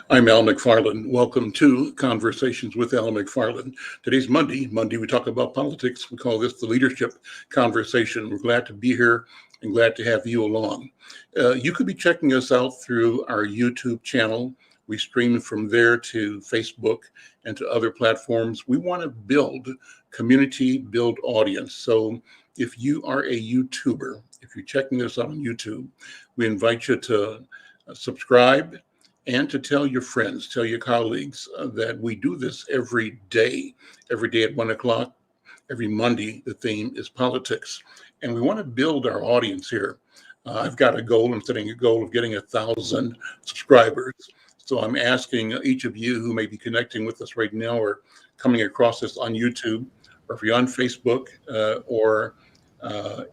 I'm Al McFarlane. Welcome to Conversations with Al McFarlane. Today's Monday. Monday, we talk about politics. We call this the leadership conversation. We're glad to be here and glad to have you along. You could be checking us out through our YouTube channel. We stream from there to Facebook and to other platforms. We want to build community, build audience. So if you are a YouTuber, if you're checking us out on YouTube, we invite you to subscribe and to tell your friends, tell your colleagues that we do this every day at 1 o'clock. Every Monday, the theme is politics. And we want to build our audience here. I've got a goal, I'm setting a goal of getting 1,000 subscribers. So I'm asking each of you who may be connecting with us right now or coming across this on YouTube, or if you're on Facebook or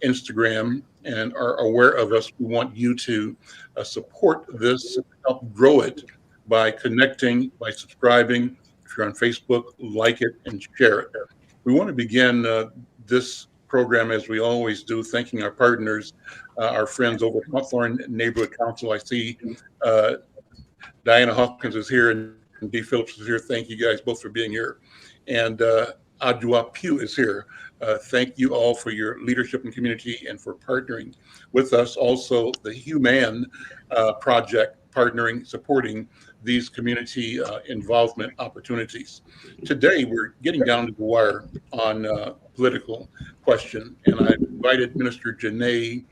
Instagram and are aware of us, we want you to support this, help grow it by connecting, by subscribing. If you're on Facebook, like it and share it. We want to begin this program, as we always do, thanking our partners, our friends over at McFarlane Neighborhood Council. I see Diana Hawkins is here and Dee Phillips is here. Thank you guys both for being here. And Adjoa Pugh is here. Thank you all for your leadership in community and for partnering with us. Also, the Human Project partnering, supporting these community involvement opportunities. Today, we're getting down to the wire on political question, and I invited Minister Janae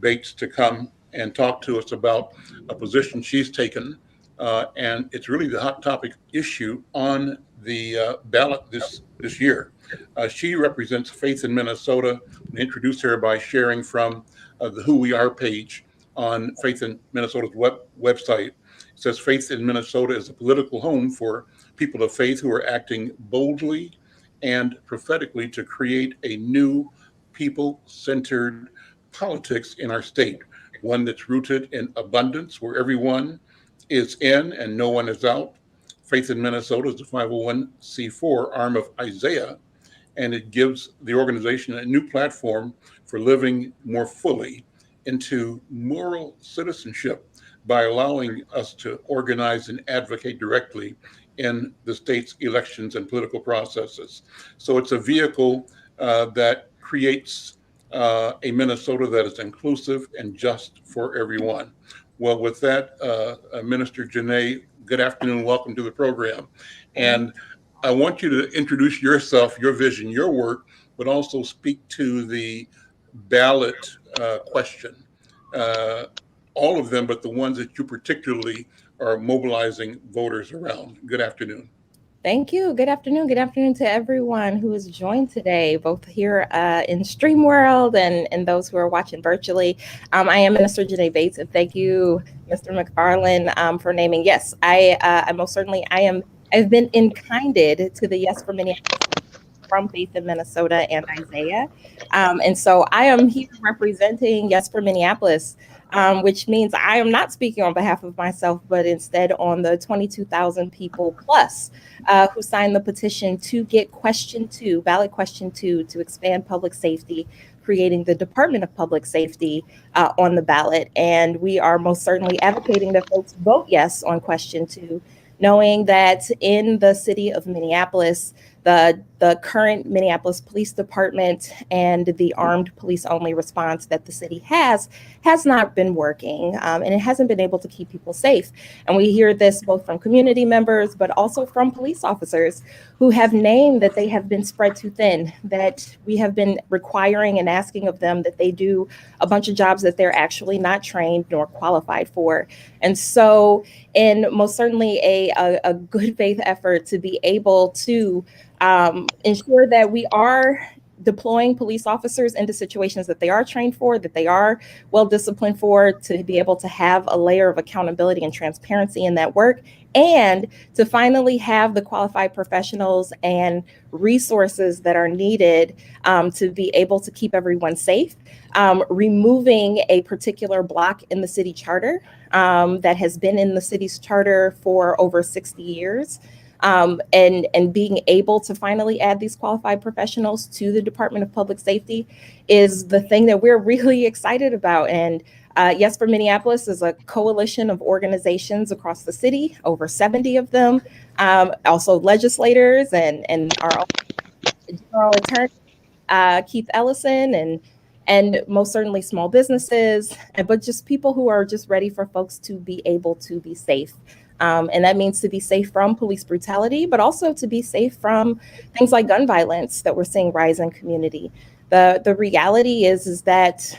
Bates to come and talk to us about a position she's taken, and it's really the hot topic issue on the ballot this year. She represents Faith in Minnesota. I introduce her by sharing from the Who We Are page on Faith in Minnesota's website. It says Faith in Minnesota is a political home for people of faith who are acting boldly and prophetically to create a new people-centered politics in our state, one that's rooted in abundance, where everyone is in and no one is out. Faith in Minnesota is a 501c4 arm of Isaiah, and it gives the organization a new platform for living more fully into moral citizenship by allowing us to organize and advocate directly in the state's elections and political processes. So it's a vehicle that creates a Minnesota that is inclusive and just for everyone. Well, with that, Minister Janae, good afternoon. Welcome to the program. And I want you to introduce yourself, your vision, your work, but also speak to the ballot question. All of them, but the ones that you particularly are mobilizing voters around. Good afternoon. Thank you. Good afternoon. Good afternoon to everyone who has joined today, both here in Stream World and those who are watching virtually. I am Minister Janae Bates, and thank you, Mr. McFarlane, for naming. Yes, I most certainly I've been in-kinded to the Yes for Minneapolis from Faith in Minnesota and Isaiah. And so I am here representing Yes for Minneapolis, which means I am not speaking on behalf of myself, but instead on the 22,000 people plus who signed the petition to get ballot question two, to expand public safety, creating the Department of Public Safety on the ballot. And we are most certainly advocating that folks vote yes on question two, knowing that in the city of Minneapolis, the current Minneapolis Police Department and the armed police only response that the city has not been working, and it hasn't been able to keep people safe. And we hear this both from community members, but also from police officers who have named that they have been spread too thin, that we have been requiring and asking of them that they do a bunch of jobs that they're actually not trained nor qualified for. And so in most certainly a good faith effort to be able to ensure that we are deploying police officers into situations that they are trained for, that they are well disciplined for, to be able to have a layer of accountability and transparency in that work, and to finally have the qualified professionals and resources that are needed to be able to keep everyone safe, removing a particular block in the city charter that has been in the city's charter for over 60 years. And being able to finally add these qualified professionals to the Department of Public Safety is the thing that we're really excited about. And Yes for Minneapolis is a coalition of organizations across the city, over 70 of them, also legislators and our general attorney, Keith Ellison, and most certainly small businesses, but just people who are just ready for folks to be able to be safe. And that means to be safe from police brutality, but also to be safe from things like gun violence that we're seeing rise in community. The reality is that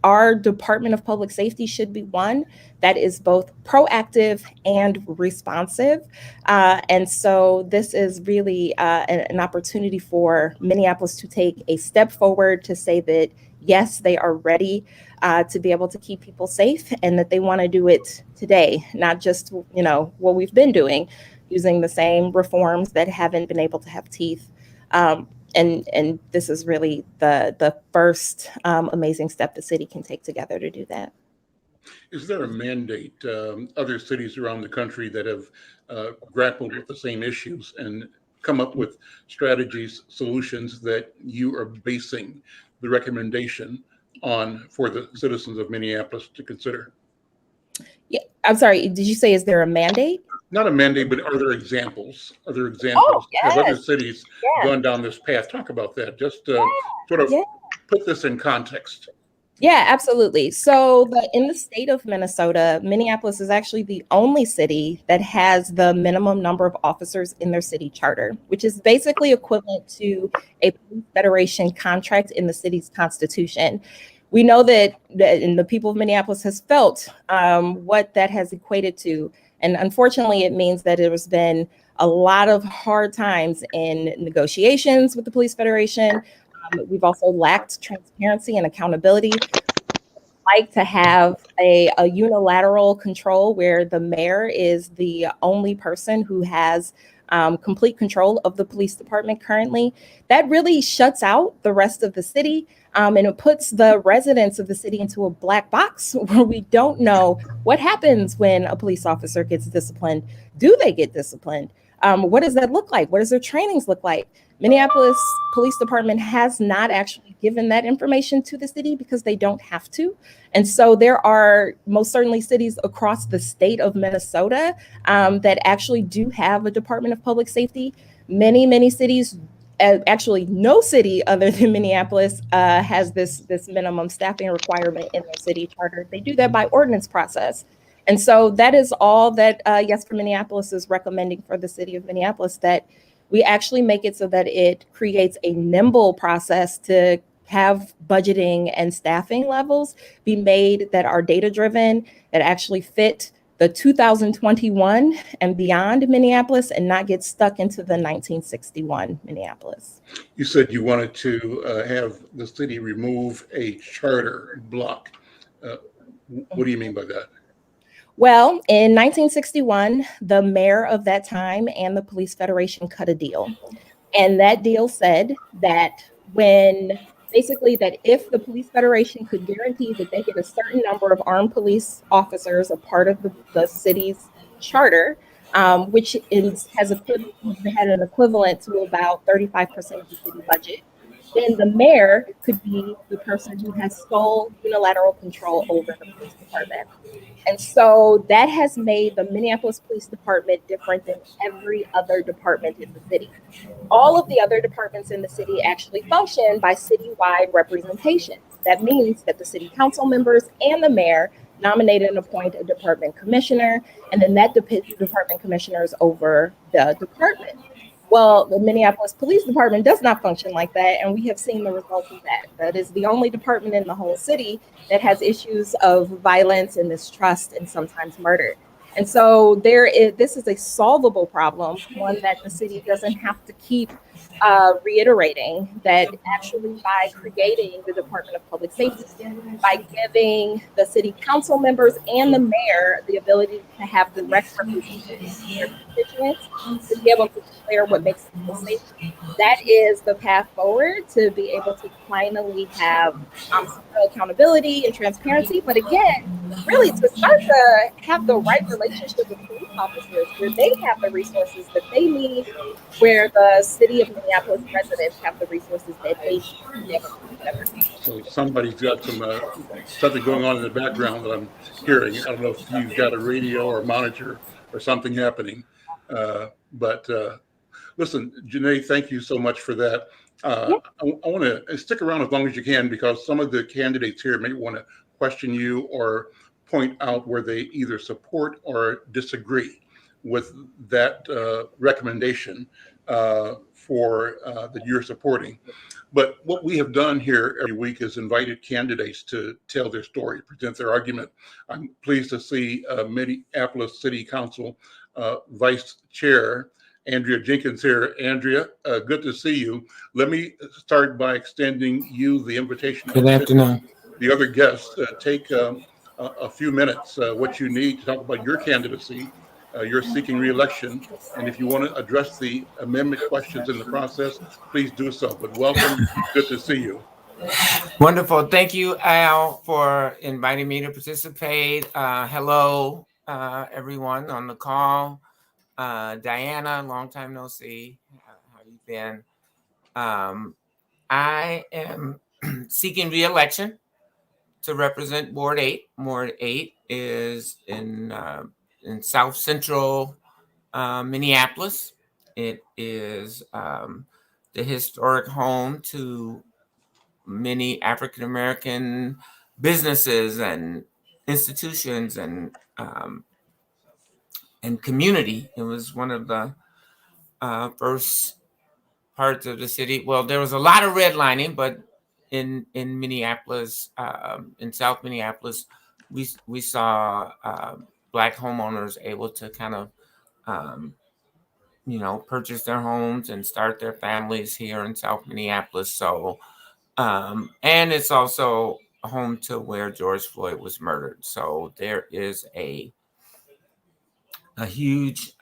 our Department of Public Safety should be one that is both proactive and responsive. And so this is really an opportunity for Minneapolis to take a step forward to say that, yes, they are ready to be able to keep people safe, and that they want to do it today, not just, what we've been doing, using the same reforms that haven't been able to have teeth. And this is really the first amazing step the city can take together to do that. Is there a mandate? Other cities around the country that have grappled with the same issues and come up with strategies, solutions that you are basing the recommendation on for the citizens of Minneapolis to consider? Yeah, I'm sorry, did you say, is there a mandate? Not a mandate, but are there examples? Are there Oh, examples? Have other yes. cities Yeah. gone down this path? Talk about that. Just sort of Yeah. put this in context. Yeah, absolutely. So in the state of Minnesota, Minneapolis is actually the only city that has the minimum number of officers in their city charter, which is basically equivalent to a police federation contract in the city's constitution. We know that and the people of Minneapolis has felt what that has equated to. And unfortunately, it means that there has been a lot of hard times in negotiations with the police federation. We've also lacked transparency and accountability. Like to have a unilateral control where the mayor is the only person who has complete control of the police department currently. That really shuts out the rest of the city, and it puts the residents of the city into a black box where we don't know what happens when a police officer gets disciplined. Do they get disciplined? What does that look like? What does their trainings look like? Minneapolis Police Department has not actually given that information to the city because they don't have to. And so there are most certainly cities across the state of Minnesota that actually do have a Department of Public Safety. Many cities, actually no city other than Minneapolis has this minimum staffing requirement in their city charter. They do that by ordinance process. And so that is all that Yes for Minneapolis is recommending for the city of Minneapolis, that we actually make it so that it creates a nimble process to have budgeting and staffing levels be made that are data driven, that actually fit the 2021 and beyond Minneapolis, and not get stuck into the 1961 Minneapolis. You said you wanted to have the city remove a charter block. What do you mean by that? Well, in 1961, the mayor of that time and the Police Federation cut a deal. And that deal said that that if the Police Federation could guarantee that they get a certain number of armed police officers a part of the city's charter, which had an equivalent to about 35% of the city budget, then the mayor could be the person who has sole unilateral control over the police department. And so that has made the Minneapolis Police Department different than every other department in the city. All of the other departments in the city actually function by citywide representation. That means that the city council members and the mayor nominate and appoint a department commissioner, and then that department commissioner is over the department. Well, the Minneapolis Police Department does not function like that, and we have seen the results of that. That is the only department in the whole city that has issues of violence and mistrust and sometimes murder. And so this is a solvable problem, one that the city doesn't have to keep reiterating, that actually by creating the Department of Public Safety, by giving the city council members and the mayor the ability to have direct representation of their constituents, to be able to declare what makes people safe, that is the path forward to be able to finally have accountability and transparency. But again, really to start to have the right relationship with police officers, where they have the resources that they need, where the city of Minneapolis residents have the resources that they need to be able to do whatever. So somebody's got some something going on in the background that I'm hearing. I don't know if you've got a radio or a monitor or something happening. But listen, Janae, thank you so much for that. Yeah. I want to stick around as long as you can because some of the candidates here may want to question you or point out where they either support or disagree with that recommendation that you're supporting. But what we have done here every week is invited candidates to tell their story, present their argument. I'm pleased to see Minneapolis City Council Vice Chair Andrea Jenkins here. Andrea, good to see you. Let me start by extending you the invitation. Good afternoon. The other guests, take a few minutes, what you need to talk about your candidacy. You're seeking re-election, and if you want to address the amendment questions in the process, please do so. But welcome, good to see you. Wonderful. Thank you, Al, for inviting me to participate. Hello, everyone on the call. Diana, long time no see. How you been? I am seeking re-election to represent Ward 8. Ward 8 is in South Central Minneapolis. It is the historic home to many African American businesses and institutions and community. It was one of the first parts of the city. Well, there was a lot of redlining, but in Minneapolis, in South Minneapolis, we saw Black homeowners able to kind of purchase their homes and start their families here in South Minneapolis. So, and it's also home to where George Floyd was murdered. So there is a huge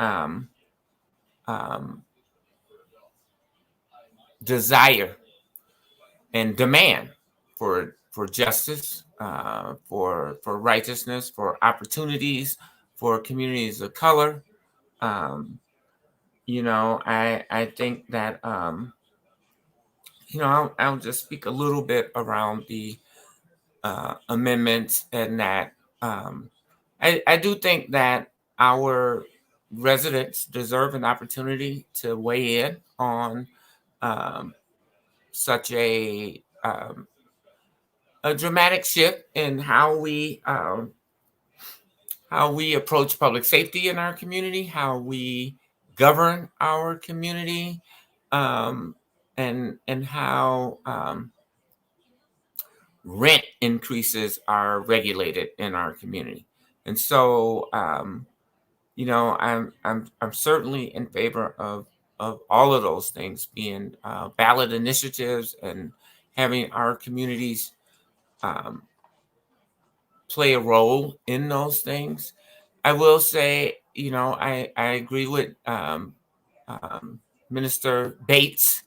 desire and demand for justice, for righteousness, for opportunities, for communities of color. I think that I'll just speak a little bit around the amendments, and that I do think that our residents deserve an opportunity to weigh in on such a dramatic shift in how we approach public safety in our community, how we govern our community, and how rent increases are regulated in our community. And so, I'm certainly in favor of all of those things being ballot initiatives and having our communities play a role in those things. I will say, I agree with Minister Bates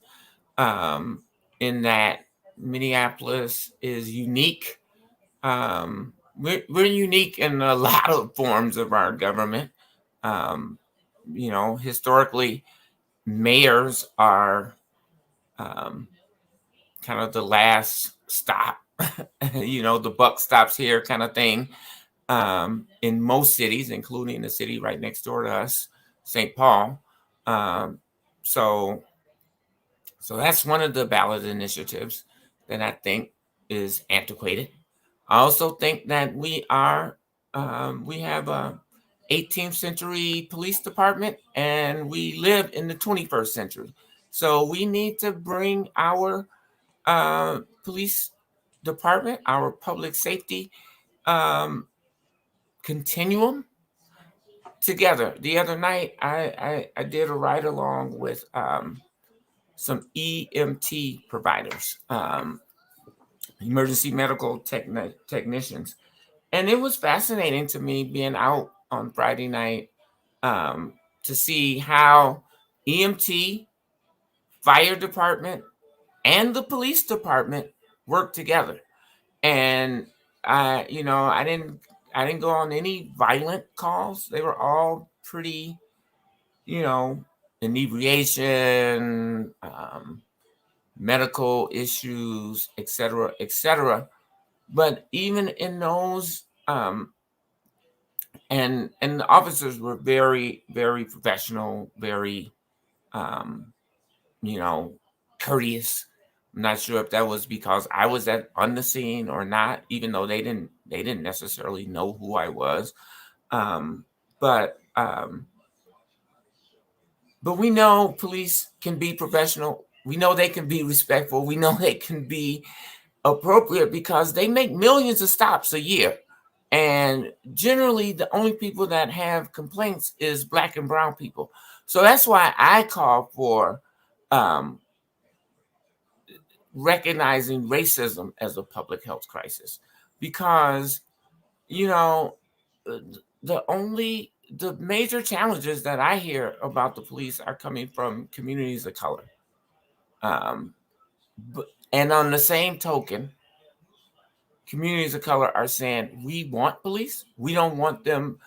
in that Minneapolis is unique. We're unique in a lot of forms of our government. Historically, mayors are kind of the last stop. The buck stops here kind of thing in most cities, including the city right next door to us, St. Paul. So that's one of the ballot initiatives that I think is antiquated. I also think that we have a 18th century police department, and we live in the 21st century. So we need to bring our police department, our public safety continuum together. The other night, I did a ride along with some EMT providers, emergency medical technicians. And it was fascinating to me being out on Friday night to see how EMT, fire department, and the police department work together. And I didn't go on any violent calls. They were all pretty, inebriation, medical issues, et cetera, et cetera. But even in those, and the officers were very, very professional, very, you know, courteous. I'm not sure if that was because I was on the scene or not, even though they didn't necessarily know who I was. But we know police can be professional. We know they can be respectful. We know they can be appropriate because they make millions of stops a year. And generally, the only people that have complaints is Black and brown people. So that's why I call for recognizing racism as a public health crisis, because, you know, the major challenges that I hear about the police are coming from communities of color. And on the same token, communities of color are saying, we want police. We don't want them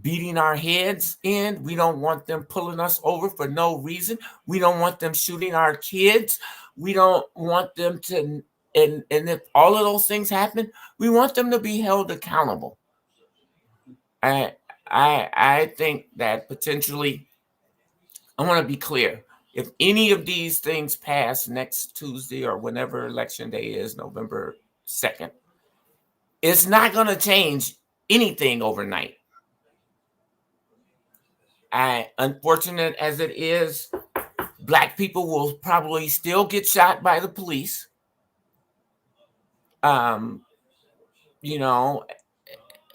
beating our heads in. We don't want them pulling us over for no reason. We don't want them shooting our kids. We don't want them to, and if all of those things happen, we want them to be held accountable. I think that potentially, I want to be clear. If any of these things pass next Tuesday or whenever election day is, November 2nd, it's not going to change anything overnight. Unfortunate as it is, Black people will probably still get shot by the police. You know,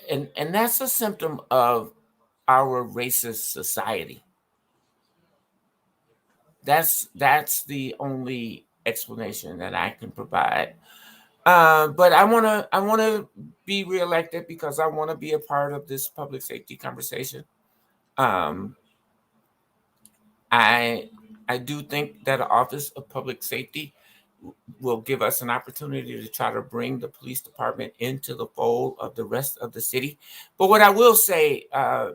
and that's a symptom of our racist society. That's the only explanation that I can provide. But I want to be reelected because I want to be a part of this public safety conversation. I do think that the Office of Public Safety will give us an opportunity to try to bring the police department into the fold of the rest of the city. But what I will say,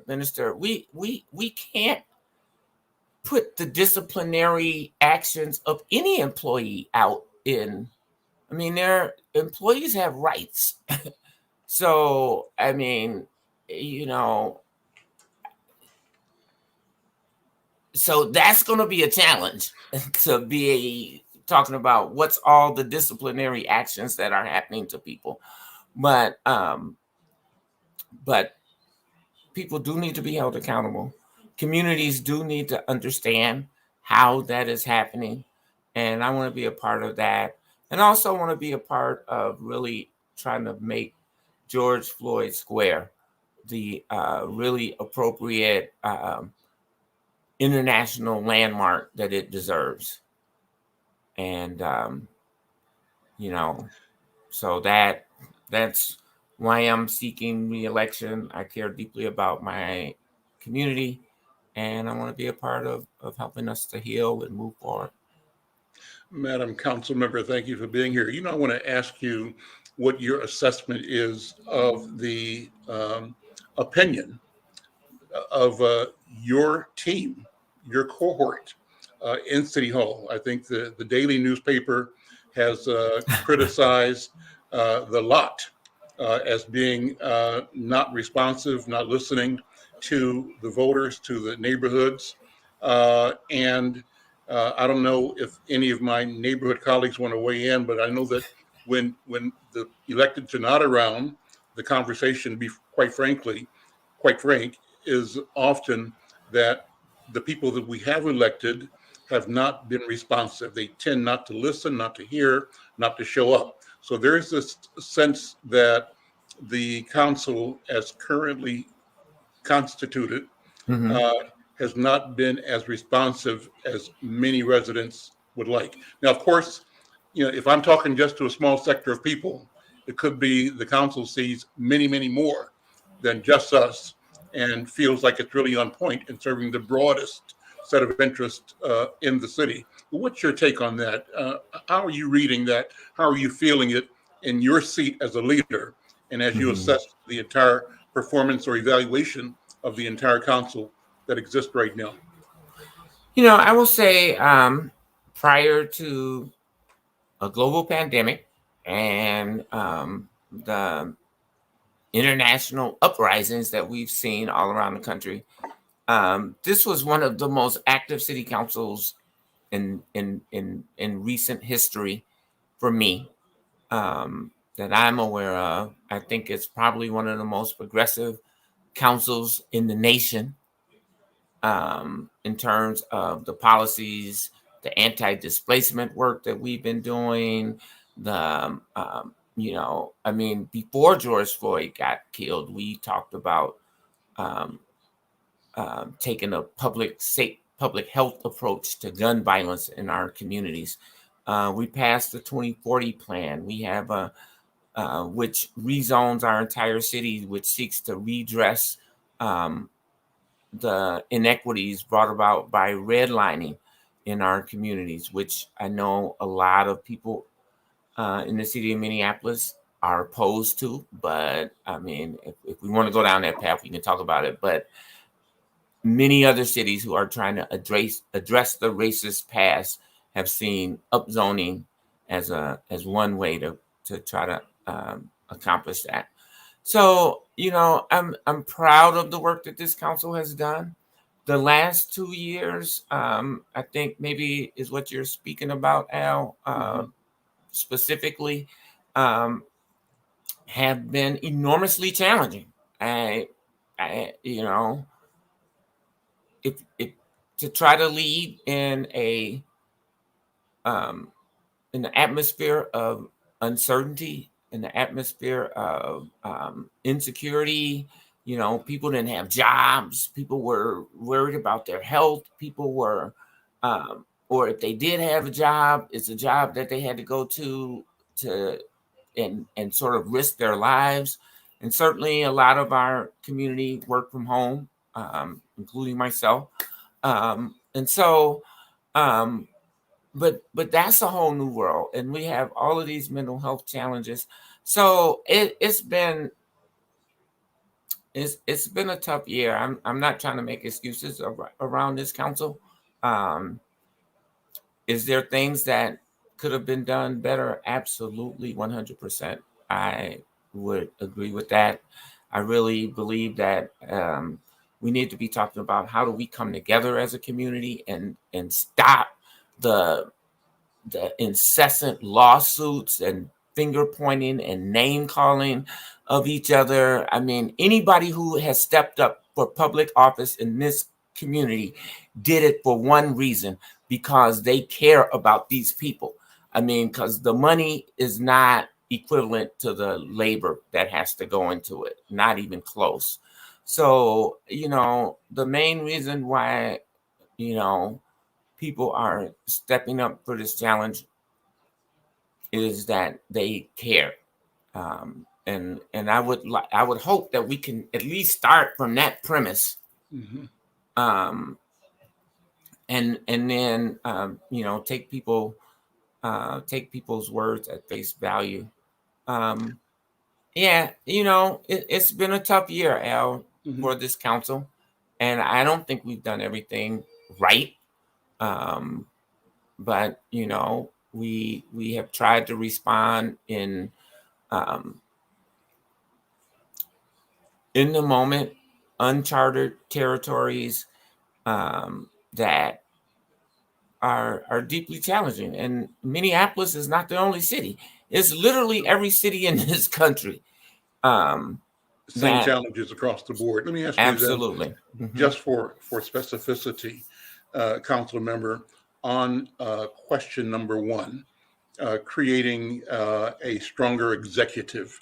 Minister, we can't put the disciplinary actions of any employee out in. I mean, their employees have rights. So, I mean, you know, so that's going to be a challenge to be talking about what's all the disciplinary actions that are happening to people. But people do need to be held accountable. Communities do need to understand how that is happening. And I want to be a part of that. And also want to be a part of really trying to make George Floyd Square the really appropriate international landmark that it deserves. And, you know, so that's why I'm seeking re-election. I care deeply about my community, and I want to be a part of helping us to heal and move forward. Madam Council Member, thank you for being here. You know, I want to ask you what your assessment is of the opinion of your team, your cohort in City Hall. I think the daily newspaper has criticized the lot as being not responsive, not listening to the voters, to the neighborhoods. And I don't know if any of my neighborhood colleagues want to weigh in, but I know that when the electeds are not around, the conversation, be quite frank, is often that the people that we have elected have not been responsive. They tend not to listen, not to hear, not to show up. So there's this sense that the council, as currently constituted, has not been as responsive as many residents would like. Now, of course, you know, if I'm talking just to a small sector of people, it could be the council sees many, many more than just us and feels like it's really on point in serving the broadest set of interests in the city. What's your take on that? How are you reading that? How are you feeling it in your seat as a leader and as you assess the entire performance or evaluation of the entire council that exists right now? You know, I will say prior to a global pandemic and the international uprisings that we've seen all around the country, this was one of the most active city councils in recent history for me, that I'm aware of. I think it's probably one of the most progressive councils in the nation, in terms of the policies, the anti-displacement work that we've been doing. I mean, before George Floyd got killed, we talked about um, taking a public health approach to gun violence in our communities. We passed the 2040 plan. We have a which rezones our entire city, which seeks to redress um, the inequities brought about by redlining in our communities, which I know a lot of people in the city of Minneapolis are opposed to. But I mean, if we want to go down that path, we can talk about it. But many other cities who are trying to address the racist past have seen upzoning as one way to try to accomplish that. So, I'm proud of the work that this council has done. The last 2 years, I think maybe is what you're speaking about, Al, specifically, have been enormously challenging. I if to try to lead um, in the atmosphere of uncertainty, in the atmosphere of insecurity. People didn't have jobs. People were worried about their health. People were, or if they did have a job, it's a job that they had to go to and sort of risk their lives. And certainly a lot of our community work from home, including myself. And so, um, but that's a whole new world, and we have all of these mental health challenges. So it's been a tough year. I'm not trying to make excuses around this council. Um, is there things that could have been done better? Absolutely, 100%. I would agree with that. I really believe that we need to be talking about how do we come together as a community and stop the incessant lawsuits and finger pointing and name calling of each other. I mean, anybody who has stepped up for public office in this community did it for one reason, because they care about these people. I mean, because the money is not equivalent to the labor that has to go into it, not even close. So, the main reason why, people are stepping up for this challenge is that they care, and I would hope that we can at least start from that premise, um, and then take people's words at face value. Um, yeah, it's been a tough year, Al, for this council, and I don't think we've done everything right. Um, but we have tried to respond um, in the moment, uncharted territories that are deeply challenging. And Minneapolis is not the only city. It's literally every city in this country. Same challenges across the board. Let me ask you then, Absolutely. just for specificity, council member, on question number one, creating a stronger executive.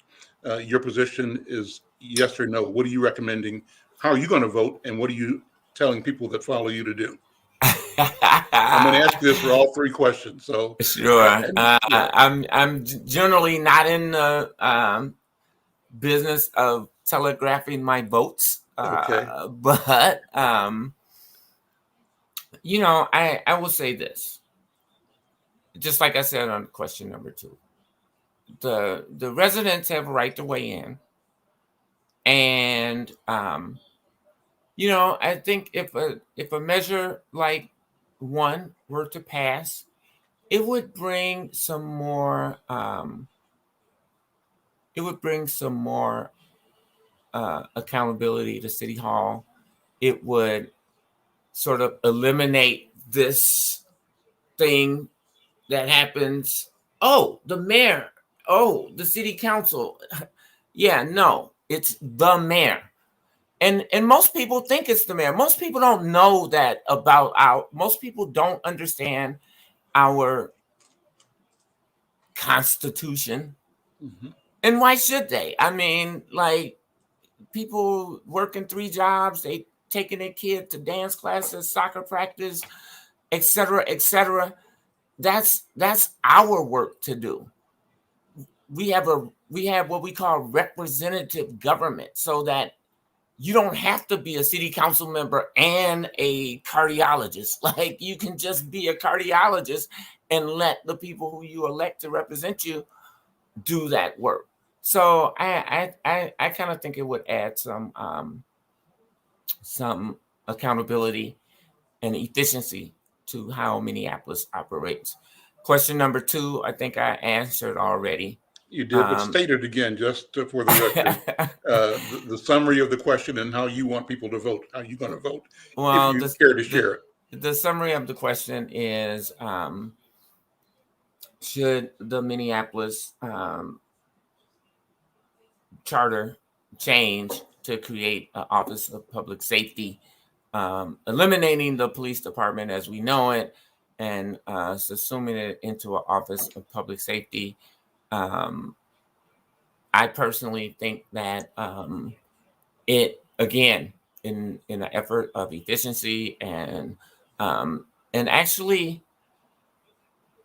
Your position is yes or no. What are you recommending? How are you going to vote? And what are you telling people that follow you to do? I'm going to ask this for all three questions. So sure. I'm generally not in the business of telegraphing my votes. Okay. But I will say this, just like I said on question number two. The residents have a right to weigh in, and I think if a measure like one were to pass, it would bring some more. It would bring some more accountability to City Hall. It would sort of eliminate this thing that happens. Oh, the mayor. Oh, the city council. Yeah, no, it's the mayor. And most people think it's the mayor. Most people don't know that about most people don't understand our Constitution. Mm-hmm. And why should they? I mean, like, people working 3 jobs, they taking their kid to dance classes, soccer practice, etc., etc. That's our work to do. We have what we call representative government, so that you don't have to be a city council member and a cardiologist. Like, you can just be a cardiologist and let the people who you elect to represent you do that work. So I kind of think it would add some accountability and efficiency to how Minneapolis operates. Question number 2, I think I answered already. You did, but state it again, just for the record. The summary of the question and how you want people to vote. How you going to vote? Well, if you care to share it. The summary of the question is: should the Minneapolis charter change to create an Office of Public Safety, eliminating the police department as we know it, and subsuming it into an Office of Public Safety? I personally think that it, again, in an effort of efficiency and actually,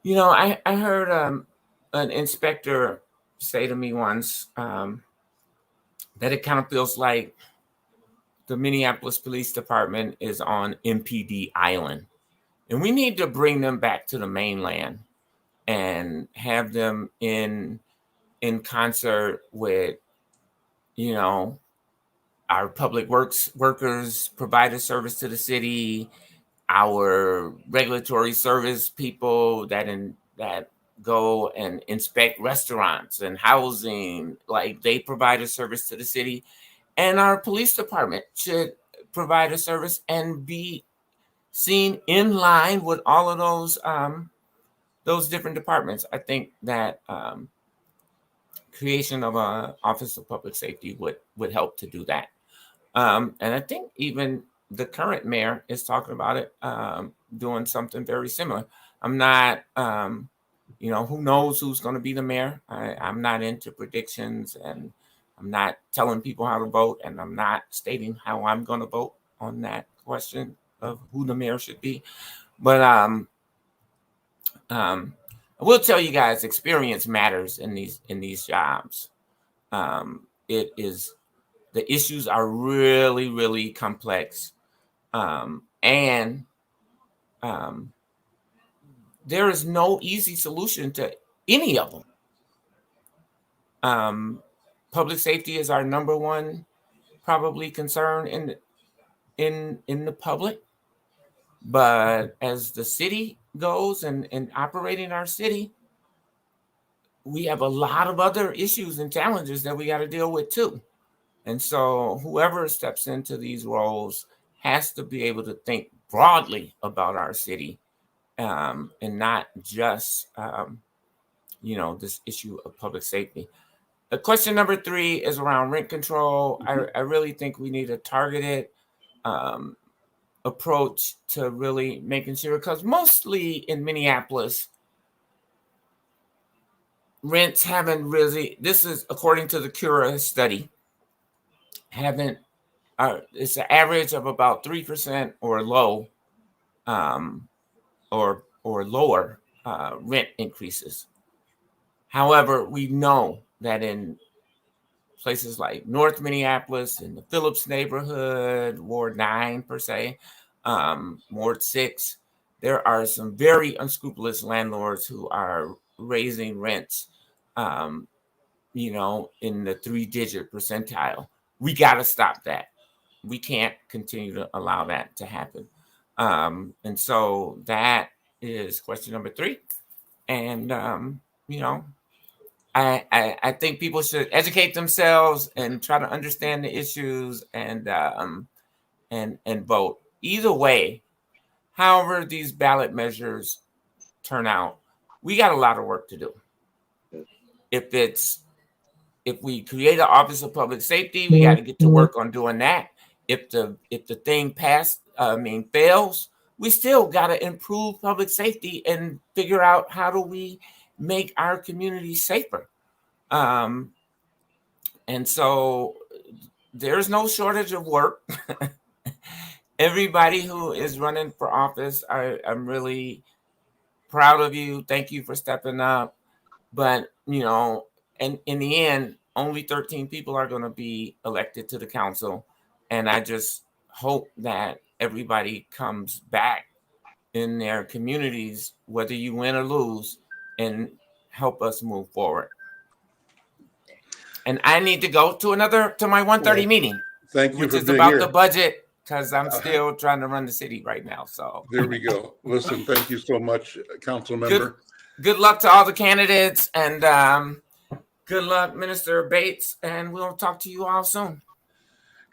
you know, I heard an inspector say to me once that it kind of feels like the Minneapolis Police Department is on MPD Island, and we need to bring them back to the mainland and have them in concert with, you know, our public works workers, provide a service to the city, our regulatory service people that go and inspect restaurants and housing, like, they provide a service to the city, and our police department should provide a service and be seen in line with all of those different departments. I think that creation of an Office of Public Safety would help to do that. And I think even the current mayor is talking about it, doing something very similar. I'm not, you know, who knows who's going to be the mayor? I'm not into predictions, and I'm not telling people how to vote, and I'm not stating how I'm going to vote on that question of who the mayor should be. But I will tell you guys, experience matters in these jobs. It is, the issues are really, really complex, and there is no easy solution to any of them. Public safety is our number one probably concern in the public, but as the city goes and operating our city, we have a lot of other issues and challenges that we got to deal with too. And so whoever steps into these roles has to be able to think broadly about our city, and not just, you know, this issue of public safety. Question number 3 is around rent control. I really think we need a targeted approach to really making sure, because mostly in Minneapolis, rents haven't really, this is according to the Cura study, haven't, it's an average of about 3% or low, or lower rent increases. However, we know that in places like North Minneapolis, in the Phillips neighborhood, Ward 9 per se, Ward 6, there are some very unscrupulous landlords who are raising rents, you know, in the 3-digit percentile. We got to stop that. We can't continue to allow that to happen. And so that is question number 3. And you know, I think people should educate themselves and try to understand the issues and vote. Either way, however these ballot measures turn out, we got a lot of work to do. If we create an Office of Public Safety, we got to get to work on doing that. If the thing fails, we still got to improve public safety and figure out how do we make our community safer. And so there's no shortage of work. Everybody who is running for office, I'm really proud of you. Thank you for stepping up. But, and in the end, only 13 people are going to be elected to the council. And I just hope that everybody comes back in their communities, whether you win or lose, and help us move forward. And I need to go to my 1:30 meeting. Thank you which for is being about here. the budget, because I'm still trying to run the city right now. So there we go. Listen, thank you so much, council member. Good luck to all the candidates, and good luck, Minister Bates, and we'll talk to you all soon.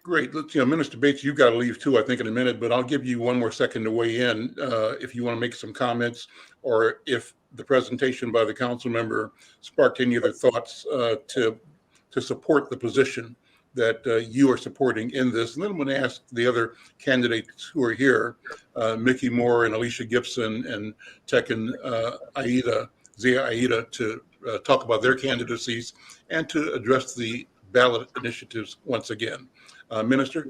Great. Minister Bates, you've got to leave too, I think, in a minute, but I'll give you one more second to weigh in if you want to make some comments, or if the presentation by the council member sparked any other thoughts to support the position that you are supporting in this. And then I'm going to ask the other candidates who are here, Mickey Moore and Alicia Gibson and Tekken Zia Aida, to talk about their candidacies and to address the ballot initiatives once again. Minister?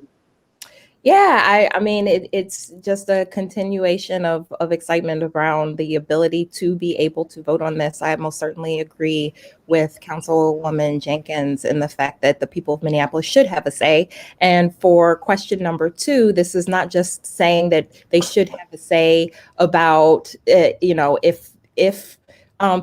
Yeah, I mean, it's just a continuation of excitement around the ability to be able to vote on this. I most certainly agree with Councilwoman Jenkins in the fact that the people of Minneapolis should have a say. And for question number 2, this is not just saying that they should have a say about, if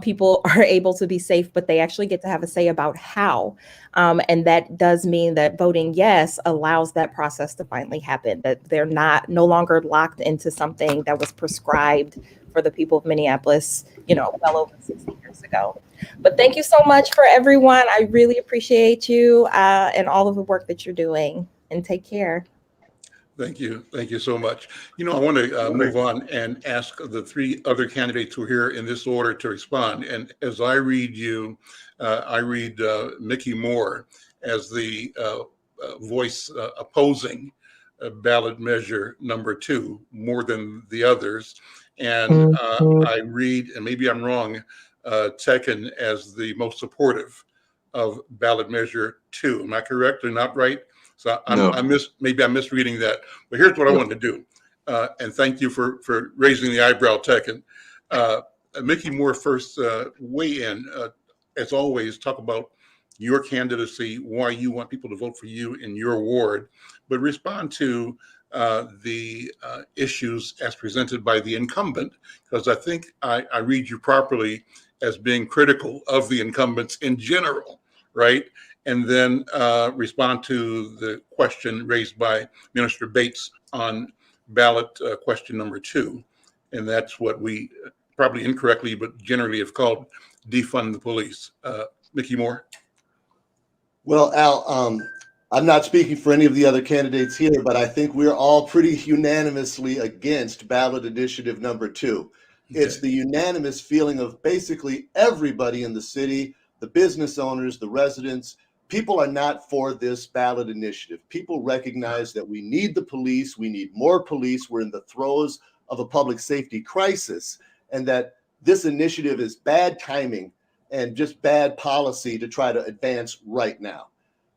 people are able to be safe, but they actually get to have a say about how. And that does mean that voting yes allows that process to finally happen, that they're no longer locked into something that was prescribed for the people of Minneapolis, well over 60 years ago. But thank you so much for everyone. I really appreciate you and all of the work that you're doing, and take care. Thank you. Thank you so much. I want to move on and ask the 3 other candidates who are here in this order to respond. And as I read you, I read Mickey Moore as the voice opposing ballot measure number 2 more than the others. And I read, and maybe I'm wrong, Tekken as the most supportive of ballot measure 2. Am I correct or not right? So maybe I'm misreading that, but here's what I want to do. And thank you for raising the eyebrow, Tekken. Mickey Moore, first weigh in, as always, talk about your candidacy, why you want people to vote for you in your ward, but respond to the issues as presented by the incumbent, because I think I read you properly as being critical of the incumbents in general, right? And then respond to the question raised by Minister Bates on ballot question number 2. And that's what we probably incorrectly, but generally have called defund the police. Mickey Moore? Well, Al, I'm not speaking for any of the other candidates here, but I think we're all pretty unanimously against ballot initiative number 2. Okay. It's the unanimous feeling of basically everybody in the city, the business owners, the residents. People are not for this ballot initiative. People recognize that we need the police. We need more police. We're in the throes of a public safety crisis, and that this initiative is bad timing and just bad policy to try to advance right now.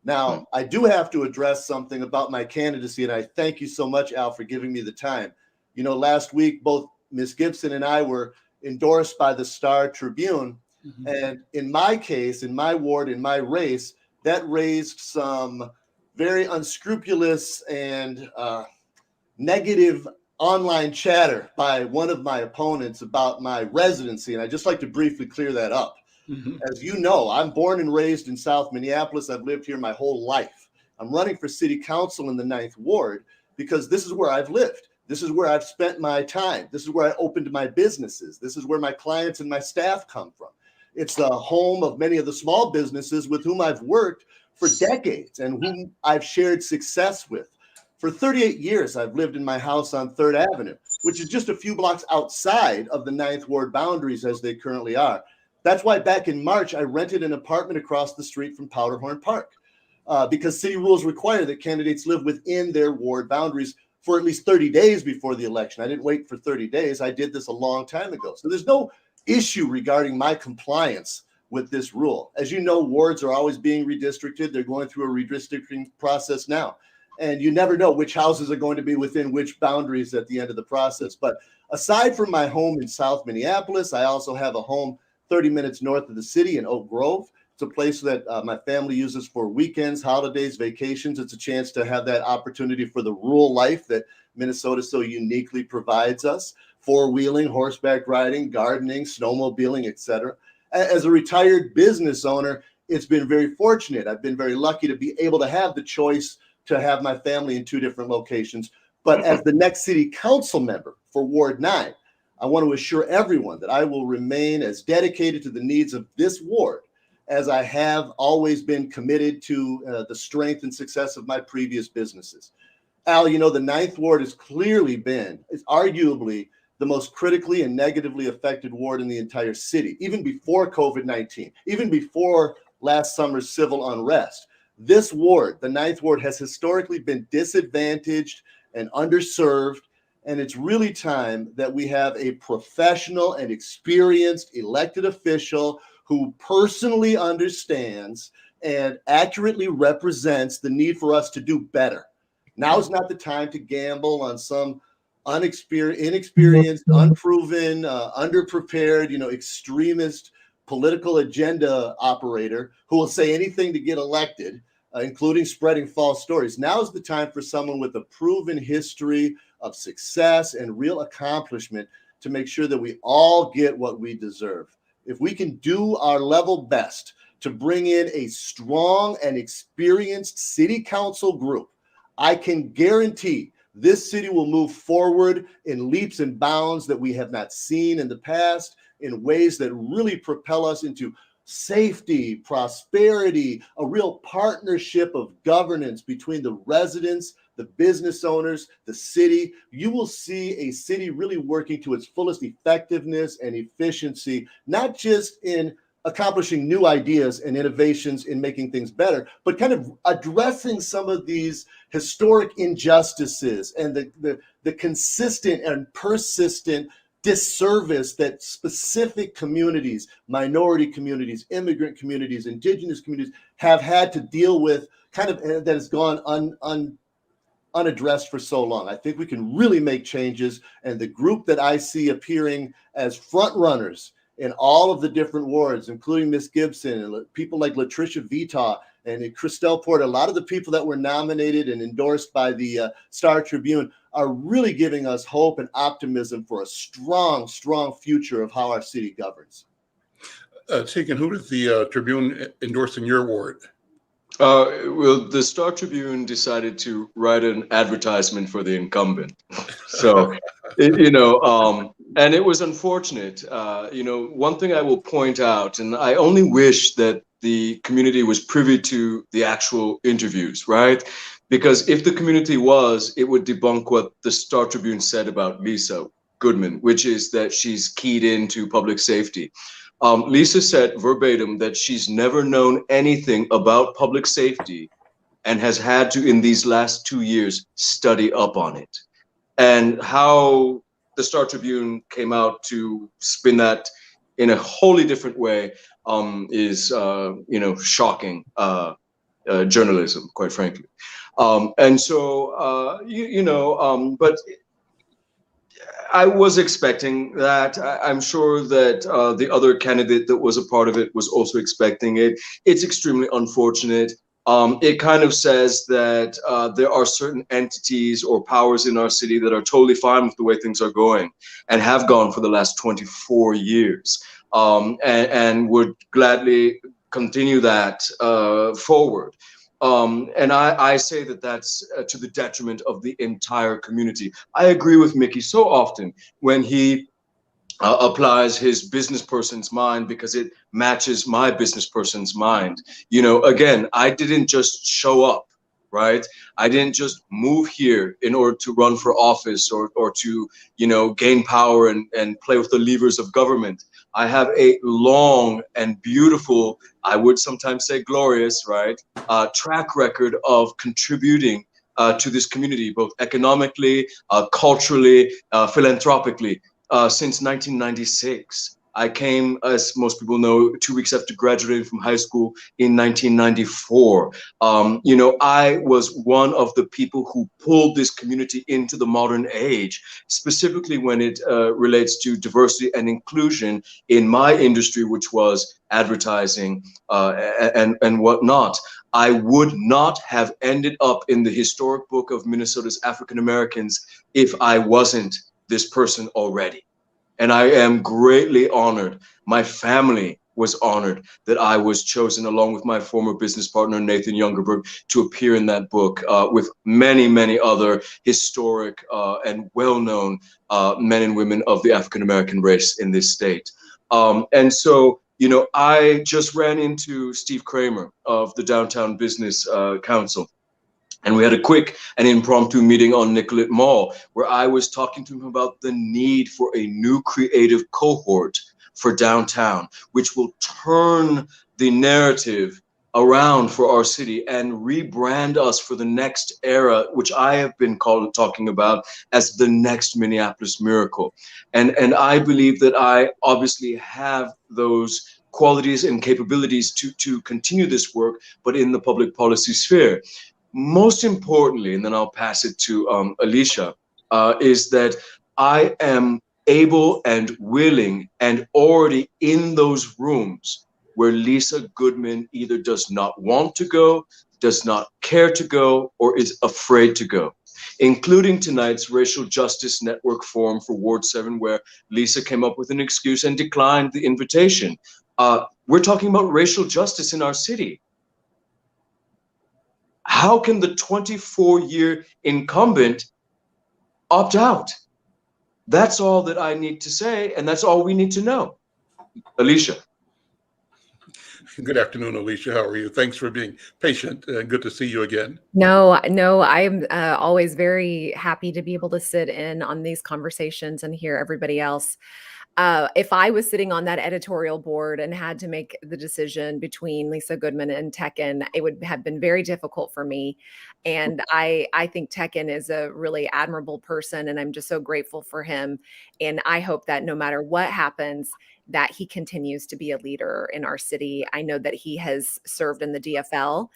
Now, I do have to address something about my candidacy, and I thank you so much, Al, for giving me the time. Last week, both Ms. Gibson and I were endorsed by the Star Tribune, and in my case, in my ward, in my race, that raised some very unscrupulous and negative online chatter by one of my opponents about my residency. And I'd just like to briefly clear that up. As you know, I'm born and raised in South Minneapolis. I've lived here my whole life. I'm running for city council in the 9th Ward because this is where I've lived. This is where I've spent my time. This is where I opened my businesses. This is where my clients and my staff come from. It's the home of many of the small businesses with whom I've worked for decades and whom I've shared success with. For 38 years, I've lived in my house on 3rd Avenue, which is just a few blocks outside of the 9th Ward boundaries as they currently are. That's why back in March, I rented an apartment across the street from Powderhorn Park because city rules require that candidates live within their ward boundaries for at least 30 days before the election. I didn't wait for 30 days. I did this a long time ago. So there's no issue regarding my compliance with this rule. As you know, wards are always being redistricted. They're going through a redistricting process now. And you never know which houses are going to be within which boundaries at the end of the process. But aside from my home in South Minneapolis, I also have a home 30 minutes north of the city in Oak Grove. It's a place that my family uses for weekends, holidays, vacations. It's a chance to have that opportunity for the rural life that Minnesota so uniquely provides us. Four-wheeling, horseback riding, gardening, snowmobiling, etc. As a retired business owner, it's been very fortunate. I've been very lucky to be able to have the choice to have my family in 2 different locations. But as the next city council member for Ward 9, I want to assure everyone that I will remain as dedicated to the needs of this ward as I have always been committed to the strength and success of my previous businesses. Al, you know, the 9th Ward has clearly been, it's arguably the most critically and negatively affected ward in the entire city, even before COVID-19, even before last summer's civil unrest. This ward, the 9th Ward, has historically been disadvantaged and underserved, and it's really time that we have a professional and experienced elected official who personally understands and accurately represents the need for us to do better. Now is not the time to gamble on some inexperienced, unproven, underprepared, extremist political agenda operator who will say anything to get elected, including spreading false stories. Now is the time for someone with a proven history of success and real accomplishment to make sure that we all get what we deserve. If we can do our level best to bring in a strong and experienced city council group, I can guarantee this city will move forward in leaps and bounds that we have not seen in the past, in ways that really propel us into safety, prosperity, a real partnership of governance between the residents, the business owners, the city. You will see a city really working to its fullest effectiveness and efficiency, not just in accomplishing new ideas and innovations in making things better, but kind of addressing some of these historic injustices and the consistent and persistent disservice that specific communities, minority communities, immigrant communities, indigenous communities have had to deal with, kind of that has gone unaddressed for so long. I think we can really make changes, and the group that I see appearing as front runners in all of the different wards, including Miss Gibson and people like Latricia Vitaw and Christelle Porter, a lot of the people that were nominated and endorsed by the Star Tribune are really giving us hope and optimism for a strong, strong future of how our city governs. Tegan, who did the Tribune endorse in your ward? Well, the Star Tribune decided to write an advertisement for the incumbent. So, and it was unfortunate. One thing I will point out, and I only wish that the community was privy to the actual interviews, right? Because if the community was, it would debunk what the Star Tribune said about Lisa Goodman, which is that she's keyed into public safety. Lisa said verbatim that she's never known anything about public safety and has had to, in these last 2 years, study up on it. And how the Star Tribune came out to spin that in a wholly different way is, shocking journalism, quite frankly. But I was expecting that. I'm sure that the other candidate that was a part of it was also expecting it. It's extremely unfortunate. It kind of says that there are certain entities or powers in our city that are totally fine with the way things are going and have gone for the last 24 years and would gladly continue that forward. And I say that that's to the detriment of the entire community. I agree with Mickey so often when he applies his business person's mind because it matches my business person's mind. You know, again, I didn't just show up, right? I didn't just move here in order to run for office or to, you know, gain power and play with the levers of government. I have a long and beautiful, I would sometimes say glorious, right, track record of contributing to this community, both economically, culturally, philanthropically. Since 1996. I came, as most people know, 2 weeks after graduating from high school in 1994. You know, I was one of the people who pulled this community into the modern age, specifically when it relates to diversity and inclusion in my industry, which was advertising and whatnot. I would not have ended up in the historic book of Minnesota's African Americans if I wasn't this person already. And I am greatly honored. My family was honored that I was chosen, along with my former business partner, Nathan Youngerberg, to appear in that book with many, many other historic and well-known men and women of the African-American race in this state. And so, you know, I just ran into Steve Kramer of the Downtown Business Council. And we had a quick and impromptu meeting on Nicollet Mall where I was talking to him about the need for a new creative cohort for downtown, which will turn the narrative around for our city and rebrand us for the next era, which I have been talking about as the next Minneapolis miracle. And I believe that I obviously have those qualities and capabilities to continue this work, but in the public policy sphere. Most importantly, and then I'll pass it to Alicia, is that I am able and willing and already in those rooms where Lisa Goodman either does not want to go, does not care to go, or is afraid to go, including tonight's Racial Justice Network Forum for Ward 7, where Lisa came up with an excuse and declined the invitation. We're talking about racial justice in our city. How can the 24-year incumbent opt out? That's all that I need to say, and that's all we need to know. Alicia. Good afternoon, Alicia. How are you? Thanks for being patient. Good to see you again. No, I'm always very happy to be able to sit in on these conversations and hear everybody else. If I was sitting on that editorial board and had to make the decision between Lisa Goodman and Tekken, it would have been very difficult for me. And I think Tekken is a really admirable person, and I'm just so grateful for him. And I hope that no matter what happens, that he continues to be a leader in our city. I know that he has served in the DFL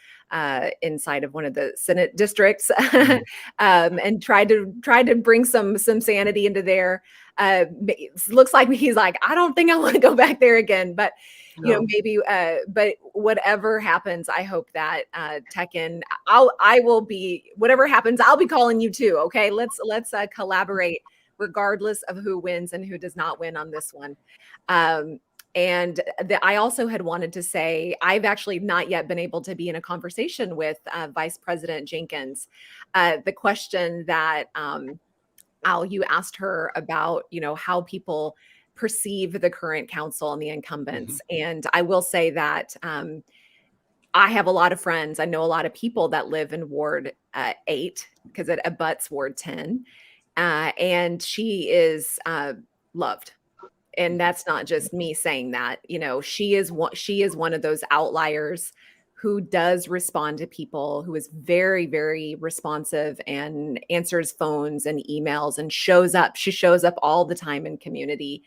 inside of one of the Senate districts and tried to bring some sanity into there. Looks like he's like, I don't think I want to go back there again, but you know, maybe, but whatever happens, I hope that Tekken, I will be, whatever happens, I'll be calling you too. Okay. Let's collaborate regardless of who wins and who does not win on this one. And I also had wanted to say, I've actually not yet been able to be in a conversation with Vice President Jenkins. The question that Al, you asked her about, you know, how people perceive the current council and the incumbents. Mm-hmm. And I will say that I have a lot of friends. I know a lot of people that live in Ward 8 because it abuts Ward 10. And she is loved. And that's not just me saying that. You know, she is one of those outliers who does respond to people, who is very, very responsive and answers phones and emails and shows up. She shows up all the time in community.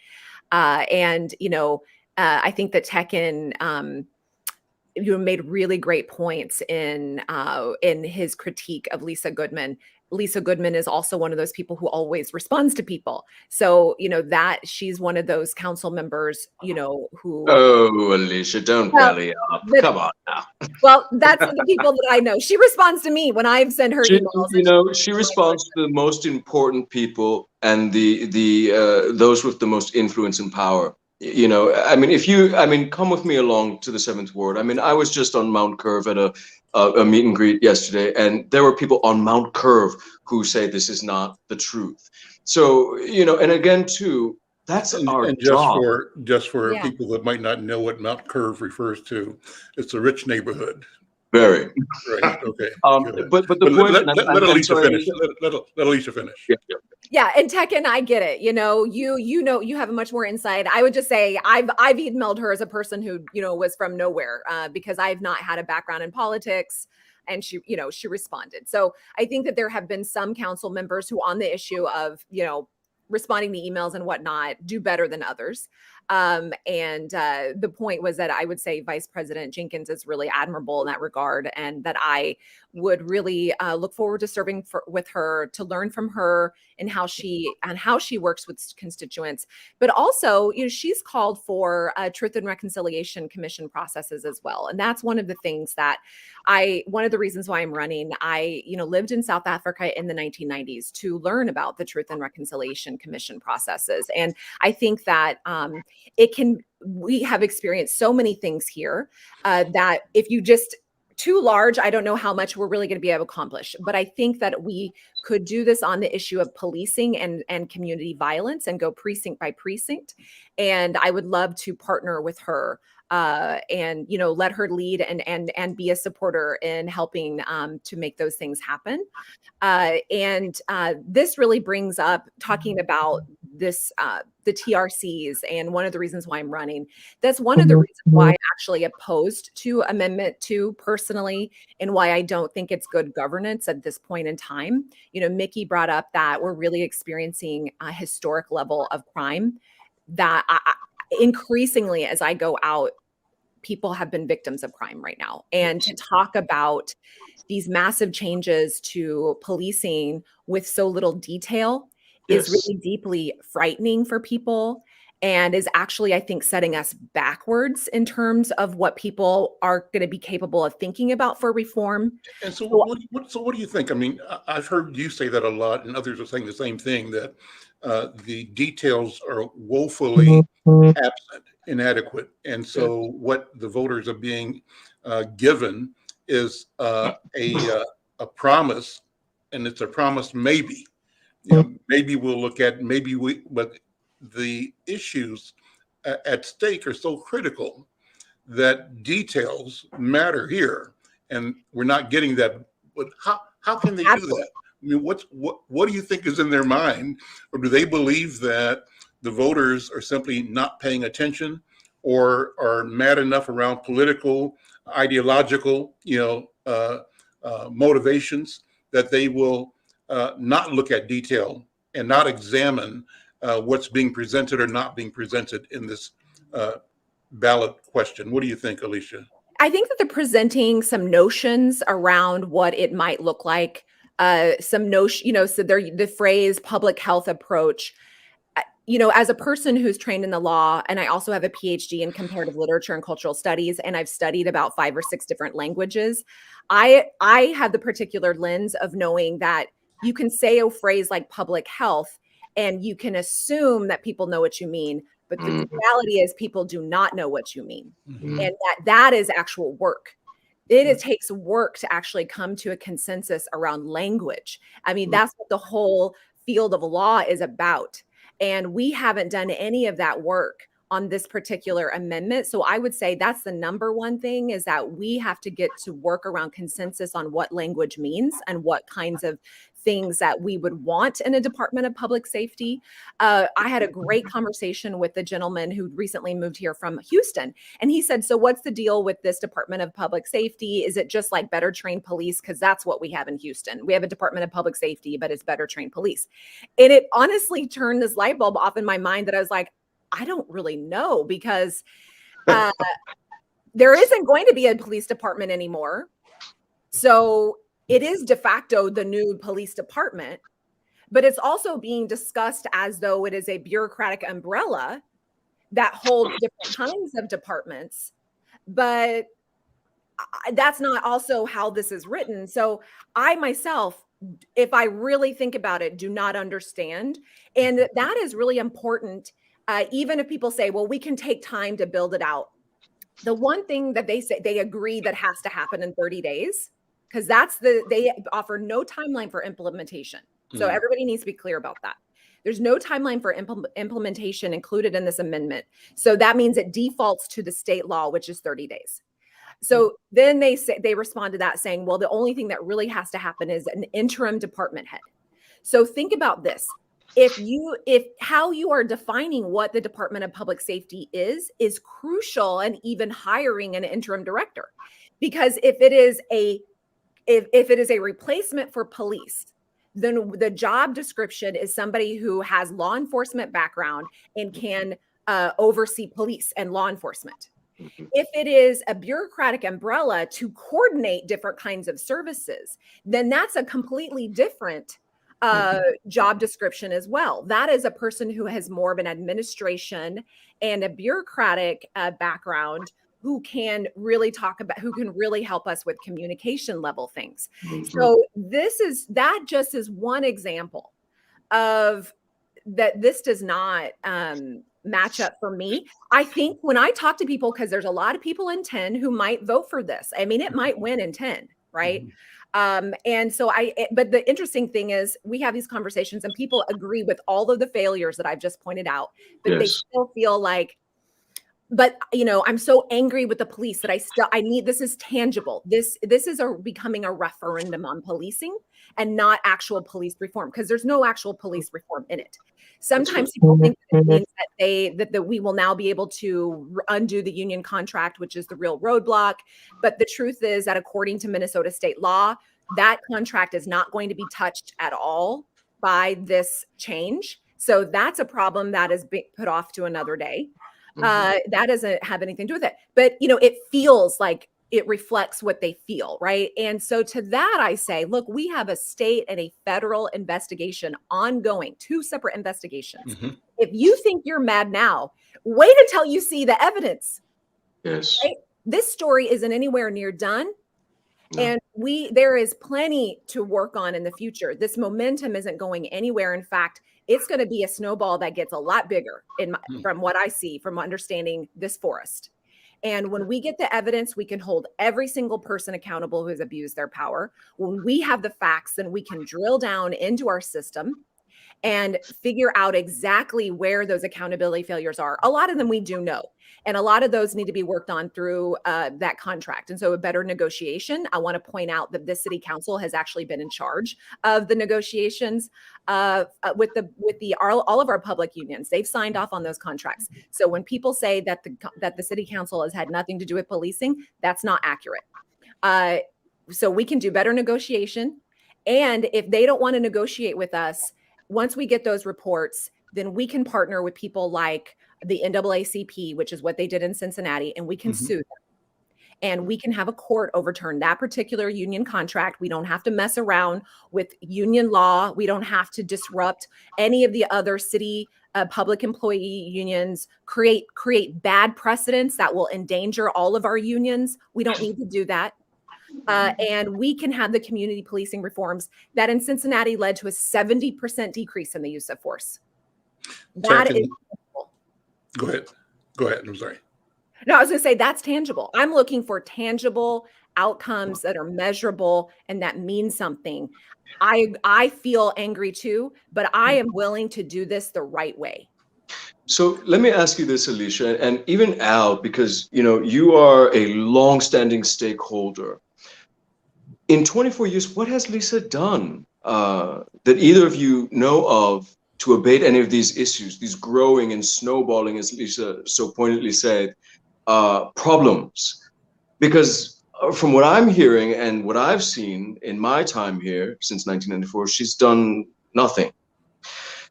And, you know, I think that Tekken, you made really great points in his critique of Lisa Goodman. Lisa Goodman is also one of those people who always responds to people. So, you know, that she's one of those council members, you know, who. Oh, Alicia, don't belly up. Come on now. Well, that's the people that I know. She responds to me when I've sent her emails. You know, she responds to the most important people and the those with the most influence and power. You know, I mean, come with me along to the 7th Ward. I mean, I was just on Mount Curve at a meet and greet yesterday, and there were people on Mount Curve who say this is not the truth. So, you know, and again, too, that's our And job. just for Yeah. people that might not know what Mount Curve refers to, it's a rich neighborhood. Very. Right. Okay. But the point. Let Alicia finish. Let Alicia finish. Yeah. Yeah, and Tekken, I get it. You know, you have a much more insight. I would just say I've emailed her as a person who, you know, was from nowhere because I've not had a background in politics, and she, you know, she responded. So I think that there have been some council members who, on the issue of, you know, responding to emails and whatnot, do better than others. The point was that I would say Vice President Jenkins is really admirable in that regard, and that I would really look forward to serving with her, to learn from her and how she works with constituents. But also, you know, she's called for Truth and Reconciliation Commission processes as well, and that's one of the things that one of the reasons why I'm running. I, you know, lived in South Africa in the 1990s to learn about the Truth and Reconciliation Commission processes, and I think that we have experienced so many things here that if you just too large, I don't know how much we're really going to be able to accomplish. But I think that we could do this on the issue of policing and community violence and go precinct by precinct. And I would love to partner with her and, you know, let her lead and be a supporter in helping to make those things happen. This really brings up talking about this, the TRCs, and one of the reasons why I'm running. That's one of the reasons why I'm actually opposed to Amendment 2 personally, and why I don't think it's good governance at this point in time. You know, Mickey brought up that we're really experiencing a historic level of crime that increasingly, as I go out, people have been victims of crime right now. And to talk about these massive changes to policing with so little detail is really deeply frightening for people, and is actually, I think, setting us backwards in terms of what people are going to be capable of thinking about for reform. And so, what do you think? I mean, I've heard you say that a lot, and others are saying the same thing, that the details are woefully absent, inadequate, and so what the voters are being given is a promise, and it's a promise maybe. You know, maybe we'll look at, but the issues at stake are so critical that details matter here, and we're not getting that. But how can they do that? I mean, what do you think is in their mind, or do they believe that the voters are simply not paying attention, or are mad enough around political, ideological, motivations, that they will not look at detail and not examine what's being presented or not being presented in this ballot question? What do you think, Alicia? I think that they're presenting some notions around what it might look like. Some notion, so the phrase public health approach. As a person who's trained in the law, and I also have a PhD in comparative literature and cultural studies, and I've studied about 5 or 6 different languages, I have the particular lens of knowing that you can say a phrase like public health, and you can assume that people know what you mean, but the reality is people do not know what you mean, and that is actual work. It takes work to actually come to a consensus around language. I mean, that's what the whole field of law is about. And we haven't done any of that work on this particular amendment. So I would say that's the number one thing, is that we have to get to work around consensus on what language means and what kinds of things that we would want in a Department of Public Safety. I had a great conversation with the gentleman who recently moved here from Houston. And he said, so what's the deal with this Department of Public Safety? Is it just like better trained police? Because that's what we have in Houston. We have a Department of Public Safety, but it's better trained police. And it honestly turned this light bulb off in my mind that I was like, I don't really know, because there isn't going to be a police department anymore. So it is de facto the new police department, but it's also being discussed as though it is a bureaucratic umbrella that holds different kinds of departments. But that's not also how this is written. So I myself, if I really think about it, do not understand. And that is really important even if people say, well, we can take time to build it out. The one thing that they say they agree that has to happen in 30 days, because they offer no timeline for implementation. So everybody needs to be clear about that. There's no timeline for implementation included in this amendment. So that means it defaults to the state law, which is 30 days. So then they respond to that saying, well, the only thing that really has to happen is an interim department head. So think about this. If how you are defining what the Department of Public Safety is crucial, and even hiring an interim director, because if it is a replacement for police, then the job description is somebody who has law enforcement background and can oversee police and law enforcement. If it is a bureaucratic umbrella to coordinate different kinds of services, then that's a completely different job description as well. That is a person who has more of an administration and a bureaucratic background, who can really help us with communication level things. So that just is one example of that. This does not match up for me. I think when I talk to people, because there's a lot of people in 10 who might vote for this. I mean, it might win in 10, right? And so but the interesting thing is we have these conversations and people agree with all of the failures that I've just pointed out, but they still feel like, but I'm so angry with the police that I need, this is tangible. This is becoming a referendum on policing and not actual police reform, because there's no actual police reform in it. Sometimes people think that it means that we will now be able to undo the union contract, which is the real roadblock. But the truth is that according to Minnesota state law, that contract is not going to be touched at all by this change. So that's a problem that is being put off to another day. That doesn't have anything to do with it. But, it feels like it reflects what they feel, right? And so to that, I say, look, we have a state and a federal investigation ongoing, 2 separate investigations. If you think you're mad now, wait until you see the evidence. Yes. Right? This story isn't anywhere near done. No. And there is plenty to work on in the future. This momentum isn't going anywhere. In fact, it's going to be a snowball that gets a lot bigger from what I see, from understanding this forest. And when we get the evidence, we can hold every single person accountable who has abused their power. When we have the facts, then we can drill down into our system and figure out exactly where those accountability failures are. A lot of them we do know. And a lot of those need to be worked on through that contract. And so a better negotiation. I want to point out that this city council has actually been in charge of the negotiations with all of our public unions. They've signed off on those contracts. So when people say that the city council has had nothing to do with policing, that's not accurate. So we can do better negotiation. And if they don't want to negotiate with us, once we get those reports, then we can partner with people like the NAACP, which is what they did in Cincinnati, and we can sue them. And we can have a court overturn that particular union contract. We don't have to mess around with union law. We don't have to disrupt any of the other city public employee unions, create bad precedents that will endanger all of our unions. We don't need to do that. And we can have the community policing reforms that in Cincinnati led to a 70% decrease in the use of force. That is. Go ahead. I'm sorry. No, I was going to say that's tangible. I'm looking for tangible outcomes that are measurable and that mean something. I feel angry too, but I am willing to do this the right way. So let me ask you this, Alicia, and even Al, because you are a long-standing stakeholder. In 24 years, what has Lisa done that either of you know of to abate any of these issues, these growing and snowballing, as Lisa so pointedly said, problems? Because from what I'm hearing and what I've seen in my time here since 1994, she's done nothing.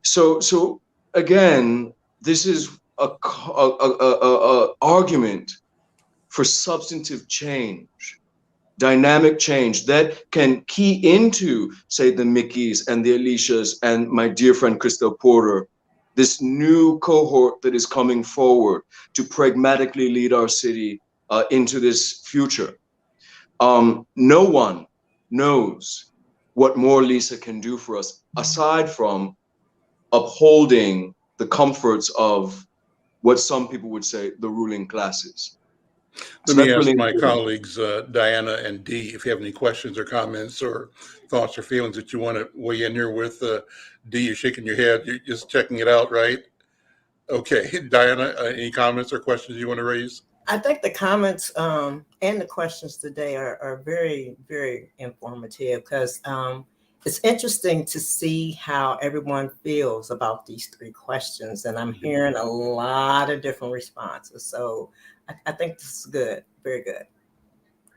So again, this is a argument for substantive change, dynamic change that can key into, say, the Mickeys and the Alicias and my dear friend Christel Porter, this new cohort that is coming forward to pragmatically lead our city into this future. No one knows what more Lisa can do for us, aside from upholding the comforts of what some people would say the ruling classes. Let So me that's ask really my important. colleagues, Diana and Dee, if you have any questions or comments or thoughts or feelings that you want to weigh in here with. Dee, you're shaking your head. You're just checking it out, right? Okay. Diana, any comments or questions you want to raise? I think the comments and the questions today are very, very informative because it's interesting to see how everyone feels about these three questions. And I'm hearing a lot of different responses. So I think this is good, very good.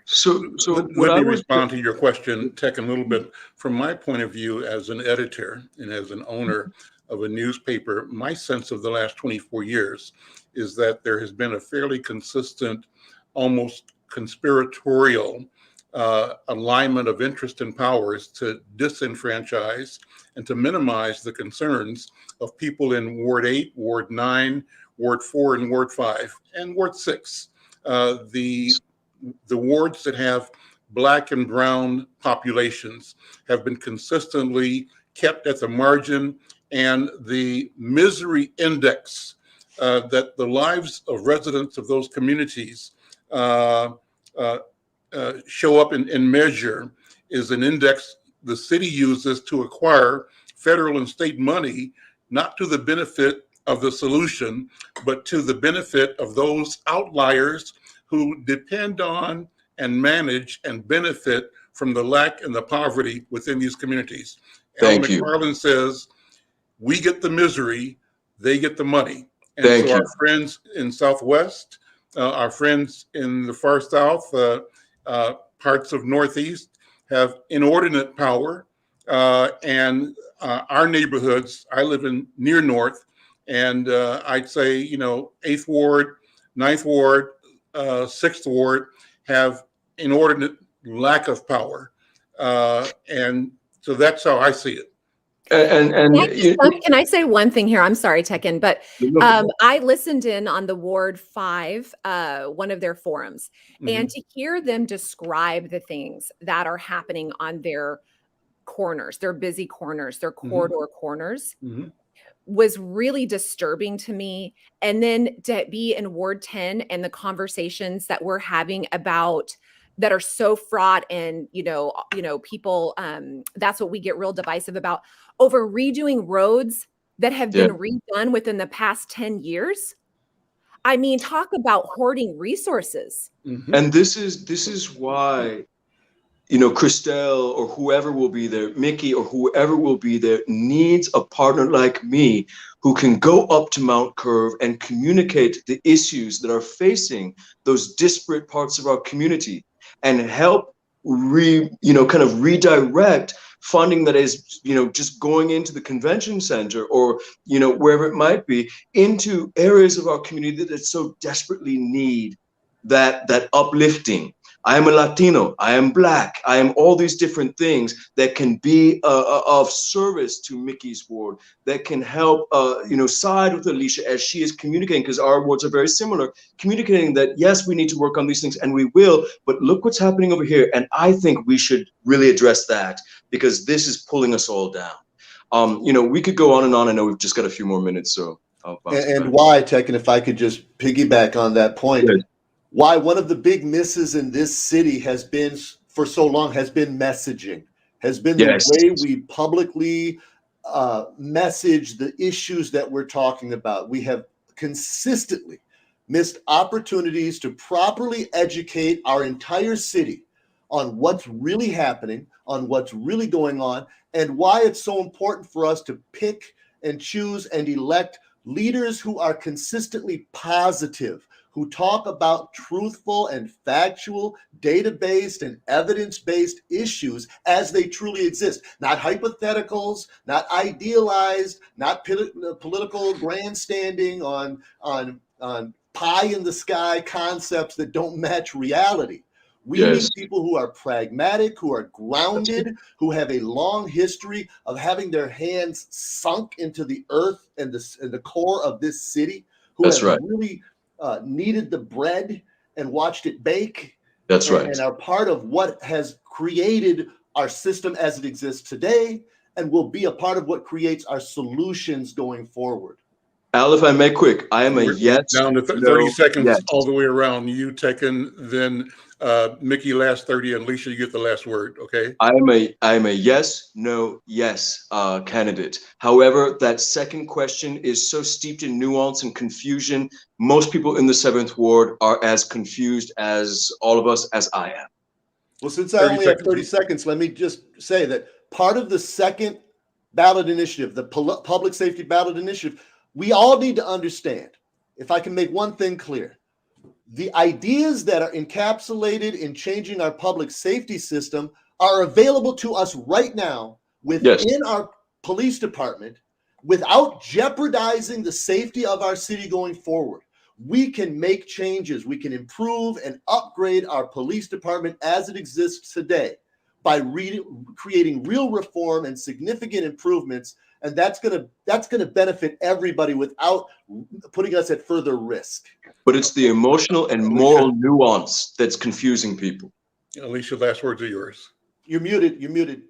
So what Let I me would respond to your question, Tech, a little bit. From my point of view as an editor and as an owner of a newspaper, my sense of the last 24 years is that there has been a fairly consistent, almost conspiratorial alignment of interest and powers to disenfranchise and to minimize the concerns of people in Ward 8, Ward 9, Ward 4, and Ward 5, and Ward 6. The wards that have Black and brown populations have been consistently kept at the margin, and the misery index that the lives of residents of those communities show up and measure is an index the city uses to acquire federal and state money, not to the benefit of the solution, but to the benefit of those outliers who depend on and manage and benefit from the lack and the poverty within these communities. Alan Thank you. McFarlane says, we get the misery, they get the money. And Thank so you. our friends in Southwest, our friends in the far South, parts of Northeast have inordinate power. And our neighborhoods, I live in near North, and I'd say, 8th Ward, 9th Ward, 6th Ward have inordinate lack of power. And so that's how I see it. Can I say one thing here? I'm sorry, Tekken, but I listened in on the Ward 5, one of their forums, and to hear them describe the things that are happening on their corners, their busy corners, their corridor corners, was really disturbing to me. And then to be in Ward 10 and the conversations that we're having about that are so fraught and, people, that's what we get real divisive about, over redoing roads that have been redone within the past 10 years. I mean, talk about hoarding resources. And this is why, Christelle or whoever will be there, Mickey or whoever will be there, needs a partner like me who can go up to Mount Curve and communicate the issues that are facing those disparate parts of our community and help kind of redirect funding that is, just going into the convention center or, wherever it might be, into areas of our community that so desperately need that uplifting. I am a Latino, I am Black, I am all these different things that can be of service to Mickey's ward, that can help, side with Alicia as she is communicating, because our wards are very similar, communicating that, yes, we need to work on these things and we will, but look what's happening over here. And I think we should really address that because this is pulling us all down. We could go on and on. I know we've just got a few more minutes, so I'll bounce back. And why, Tech, and if I could just piggyback on that point, Good. Why one of the big misses in this city has been for so long has been messaging, has been the way we publicly message the issues that we're talking about. We have consistently missed opportunities to properly educate our entire city on what's really happening, on what's really going on, and why it's so important for us to pick and choose and elect leaders who are consistently positive, who talk about truthful and factual, data-based and evidence-based issues as they truly exist. Not hypotheticals, not idealized, not political grandstanding on pie-in-the-sky concepts that don't match reality. We need people who are pragmatic, who are grounded, who have a long history of having their hands sunk into the earth and the core of this city, who really kneaded the bread and watched it bake. That's right. And are part of what has created our system as it exists today and will be a part of what creates our solutions going forward. Al, if I may quick, I am a We're yes. down to 30 no, seconds yes. all the way around. You, Tekken, then Mickey, last 30, and Alicia, you get the last word, okay? I am a yes, no, yes candidate. However, that second question is so steeped in nuance and confusion. Most people in the 7th Ward are as confused as all of us as I am. Well, since I only have 30 seconds, let me just say that part of the second ballot initiative, the public safety ballot initiative, we all need to understand, if I can make one thing clear, the ideas that are encapsulated in changing our public safety system are available to us right now within our police department without jeopardizing the safety of our city going forward. We can make changes. We can improve and upgrade our police department as it exists today by creating real reform and significant improvements. And that's gonna benefit everybody without putting us at further risk. But it's the emotional and moral nuance that's confusing people. Alicia, last words are yours. You're muted. You're muted.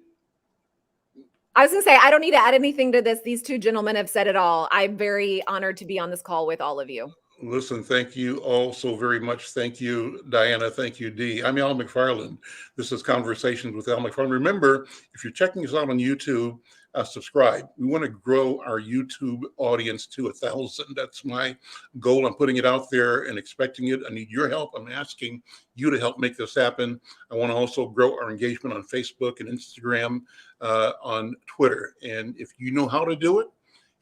I was going to say, I don't need to add anything to this. These two gentlemen have said it all. I'm very honored to be on this call with all of you. Listen, thank you all so very much. Thank you, Diana. Thank you, Dee. I'm Al McFarlane. This is Conversations with Al McFarlane. Remember, if you're checking us out on YouTube, subscribe. We want to grow our YouTube audience to 1,000. That's my goal. I'm putting it out there and expecting it. I need your help. I'm asking you to help make this happen. I want to also grow our engagement on Facebook and Instagram, on Twitter. And if you know how to do it,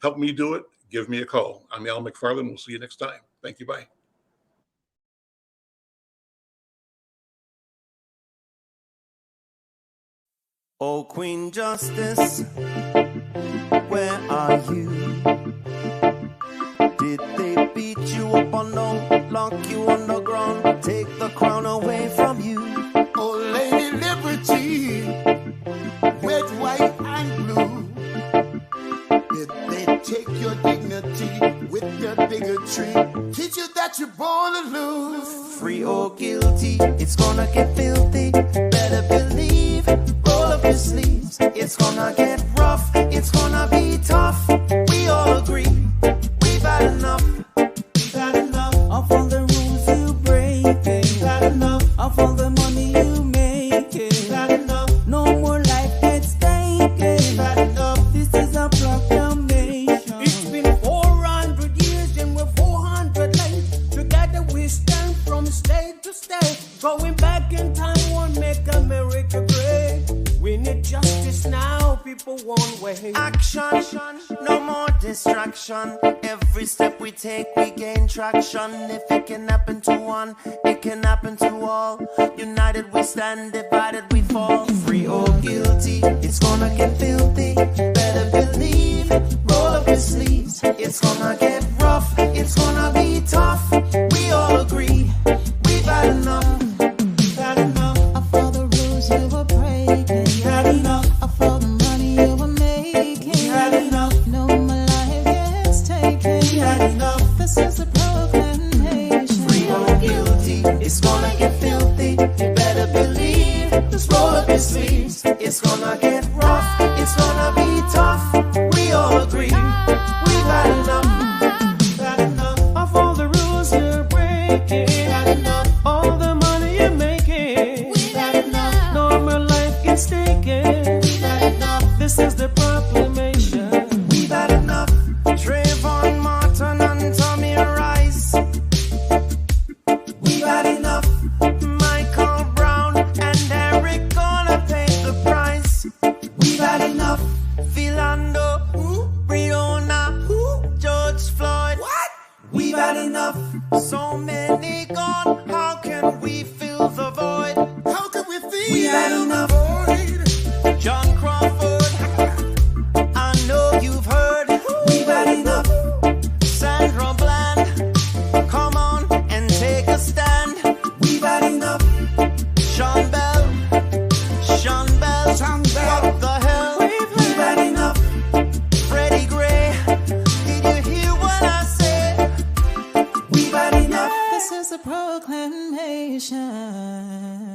help me do it. Give me a call. I'm Al McFarlane. We'll see you next time. Thank you. Bye. Oh, Queen Justice, where are you? Did they beat you up or no? Lock you on the ground, take the crown away from you? Oh, Lady Liberty, red, white, and blue. Did they take your dignity with their bigotry? Teach you that you're born to lose. Free or guilty, it's gonna get filthy. Better believe, roll up your sleeves. It's gonna get rough, it's gonna be tough. We all agree, we've had enough. We've had enough of all the rules you break. We've had enough of all the money you make. We've had enough. No more life at stake. We've had enough. This is a proclamation. It's been 400 years and we're 400 late. Together we stand from state to state. Going back in time won't make America great. We need justice now, people won't wait. Action, no more distraction. Every step we take, we gain traction. If it can happen to one, it can happen to all. United we stand, divided we fall. Free or guilty, it's gonna get filthy. Better believe, roll up your sleeves. It's gonna get rough, it's gonna be tough. We all agree, we've had enough. We've had enough of all the rules you were breaking. We've had enough of all the money you were making. We've had enough. No more life gets taken. We've had enough. This is a proclamation. Free or guilty, it's gonna get filthy. You better believe, just roll up your sleeves. It's gonna get rough, it's gonna be tough. We all agree, we've had enough. We've had enough of all the rules you're breaking. We've had enough all the money you're making. We've had enough. No more life gets taken. We've had enough. This is the proclamation. We've had enough. Trayvon Martin and Tommy Rice. We've had enough. Michael Brown and Eric gonna pay the price. We've had enough. Philando, Breonna, George Floyd. What? We've had enough. So many gone. How can we fill the void? How can we feel? We've had enough. John Crawford, I know you've heard. We've had enough. Sandra Bland, come on and take a stand. We've had enough. Sean Bell, what the hell? We've had enough. Freddie Gray, did you hear what I said? We've had enough. This is a proclamation.